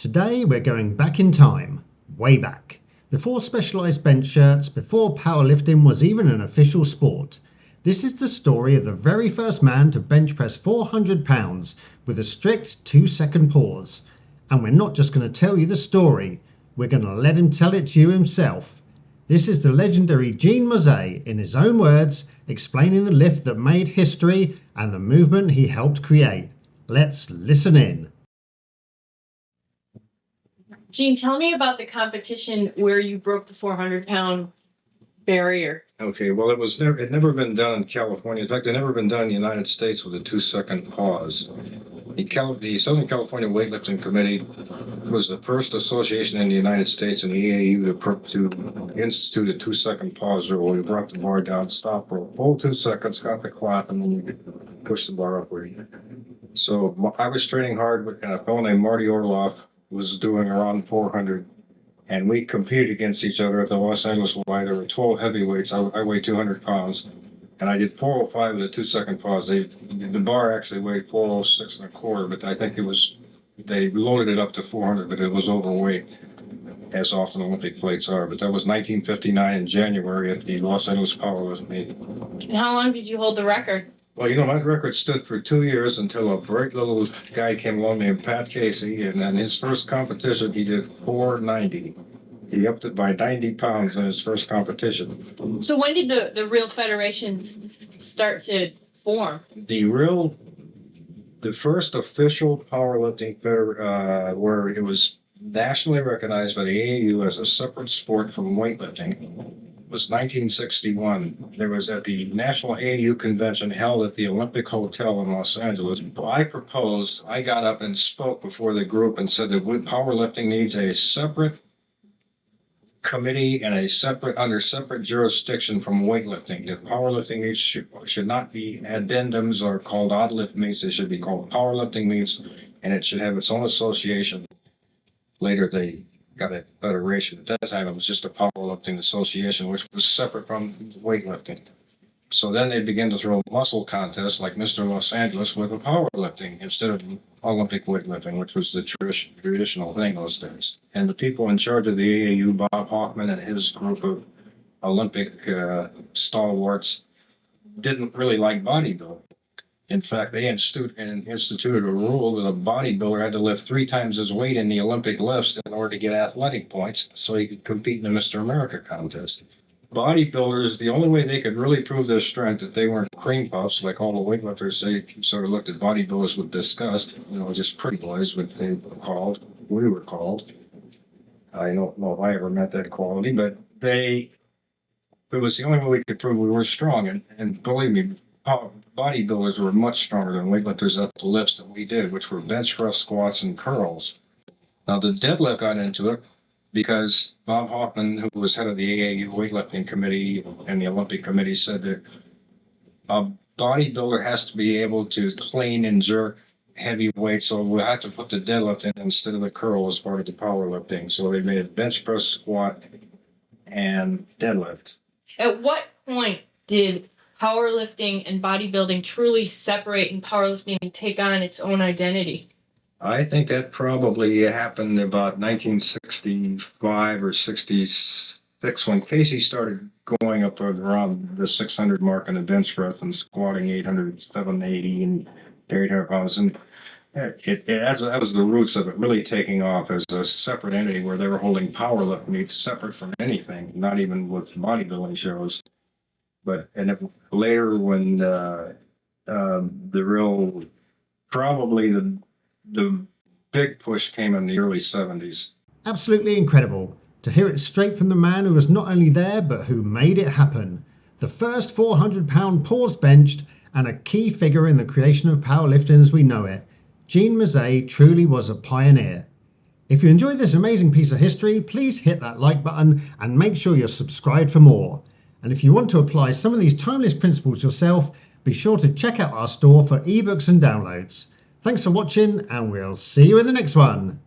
Today we're going back in time, way back, before specialised bench shirts, before powerlifting was even an official sport. This is the story of the very first man to bench press 400 pounds with a strict 2-second pause. And we're not just going to tell you the story, we're going to let him tell it to you himself. This is the legendary Gene Mozee, in his own words, explaining the lift that made history and the movement he helped create. Let's listen in. Gene, tell me about the competition where you broke the 400-pound barrier. Okay, well, it never been done in California. In fact, it never been done in the United States with a 2-second pause. The Southern California Weightlifting Committee was the first association in the United States and the EAU to institute a 2-second pause rule. We brought the bar down, stopped for a full 2 seconds, got the clap, and then you could push the bar upward. So I was training hard, and a fellow named Marty Orloff was doing around 400. And we competed against each other at the Los Angeles Y. There were 12 heavyweights. I weighed 200 pounds. And I did 405 with a 2-second pause. The bar actually weighed 406 and a quarter, but I think they loaded it up to 400, but it was overweight, as often Olympic plates are. But that was 1959 in January at the Los Angeles Powerlifting meeting. And how long did you hold the record? Well, my record stood for 2 years until a bright little guy came along named Pat Casey, and in his first competition, he did 490. He upped it by 90 pounds in his first competition. So when did the real federations start to form? The first official powerlifting where it was nationally recognized by the AAU as a separate sport from weightlifting was 1961. There was at the National AAU convention held at the Olympic Hotel in Los Angeles. I got up and spoke before the group and said that powerlifting needs a separate committee and under separate jurisdiction from weightlifting. That powerlifting meets should not be addendums or called odd lift meets. They should be called powerlifting meets, and it should have its own association. Later they got a federation. At that time it was just a powerlifting association, which was separate from weightlifting. So then they began to throw muscle contests like Mr. Los Angeles with a powerlifting instead of Olympic weightlifting, which was the traditional thing those days. And the people in charge of the AAU, Bob Hoffman and his group of Olympic stalwarts, didn't really like bodybuilding. In fact, they instituted a rule that a bodybuilder had to lift 3 times his weight in the Olympic lifts in order to get athletic points so he could compete in the Mr. America contest. Bodybuilders, the only way they could really prove their strength, that they weren't cream puffs like all the weightlifters. They sort of looked at bodybuilders with disgust, just pretty boys, what we were called. I don't know if I ever met that quality, but it was the only way we could prove we were strong. And believe me, bodybuilders were much stronger than weightlifters at the lifts that we did, which were bench press, squats, and curls. Now, the deadlift got into it because Bob Hoffman, who was head of the AAU weightlifting committee and the Olympic committee, said that a bodybuilder has to be able to clean and jerk heavy weights, so we'll have to put the deadlift in instead of the curl as part of the powerlifting. So they made bench press, squat, and deadlift. At what point did powerlifting and bodybuilding truly separate and powerlifting take on its own identity? I think that probably happened about 1965 or 66 when Casey started going up around the 600 mark on the bench press and squatting 800, 780 and 800 pounds. And that was the roots of it really taking off as a separate entity where they were holding powerlift meets separate from anything, not even with bodybuilding shows. But later when the big push came in the early 70s. Absolutely incredible to hear it straight from the man who was not only there but who made it happen. The first 400-pound pause benched and a key figure in the creation of powerlifting as we know it. Gene Mozee truly was a pioneer. If you enjoyed this amazing piece of history, please hit that like button and make sure you're subscribed for more. And if you want to apply some of these timeless principles yourself, be sure to check out our store for ebooks and downloads. Thanks for watching, and we'll see you in the next one.